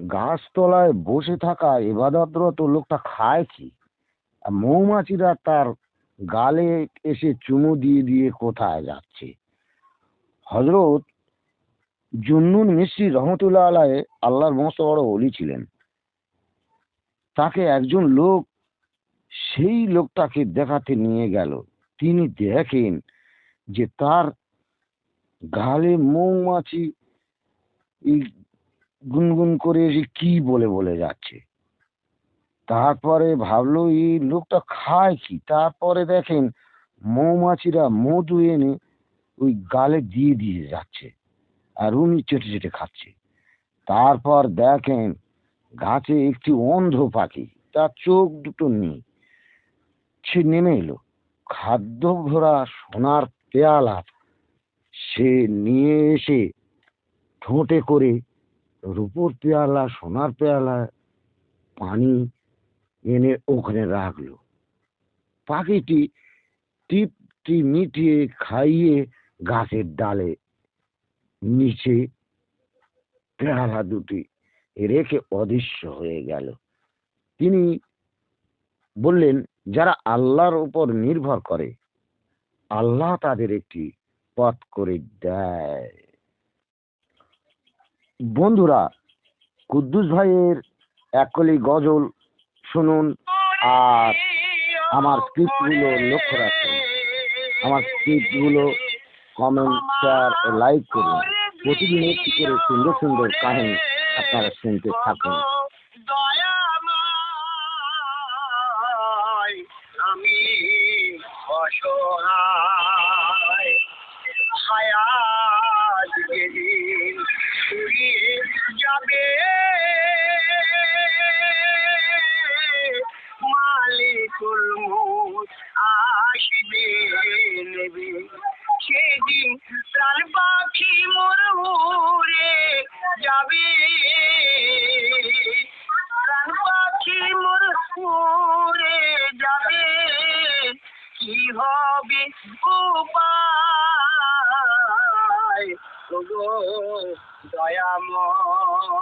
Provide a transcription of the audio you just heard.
গাছতলায় বসে থাকা ইবাদতরত লোকটা খায় কি? আর মৌমাছিরা তার গালে এসে চুমু দিয়ে দিয়ে কোথায় যাচ্ছে? হজরত জুন্নুন মিসরি রহমতুল্লাহ আলাই আল্লাহর মস্ত বড় ওলি ছিলেন। তাকে একজন লোক সেই লোকটাকে দেখাতে নিয়ে গেল। তিনি দেখেন যে তার গালে মৌমাছি এই গুনগুন করে এসে কি বলে বলে যাচ্ছে। তারপরে ভাবলো এই লোকটা খায় কি। তারপরে দেখেন মৌমাছিরা মধু এনে ওই গালে দিয়ে দিয়ে যাচ্ছে, আর উনি চেটে চেটে খাচ্ছে। তারপর দেখেন গাছে একটি অন্ধ পাখি, তার চোখ দুটো নেই, সে নেমে এলো। খাদ্য ভরা সোনার পেয়ালা সে নিয়ে এসে ঠোঁটে করে রূপোর পেয়ালা সোনার পেয়ালা পানি এনে ওখানে রাখলো। পাখিটি টিপটি মিটিয়ে খাইয়ে গাছের ডালে নিচে পেয়ালা দুটি রেখে অদৃশ্য হয়ে গেল। তিনি বললেন, যারা আল্লাহর উপর নির্ভর করে আল্লাহ তাদের একটি পথ করে দেয়। বন্ধুরা, কুদ্দুস ভাইয়ের এককলি গজল শুনুন আর আমার স্ক্রিপ্টগুলো লক্ষ্য রাখুন। আমার স্ক্রিপ্টগুলো কমেন্ট, শেয়ার ও লাইক করুন। প্রতিদিন একটি করে সুন্দর সুন্দর কাহিনী আপনারা শুনতে থাকুন। আমি অসহায়, হায়াত যেদিন ফুরিয়ে যাবে, মালিকুল মউত আসবে নেবে, সেদিন প্রাণ পাখি মোর উড়ে যাবে, প্রাণ পাখি মোর উড়ে যাবে, কি হবে উপায় ওগো দয়াময়।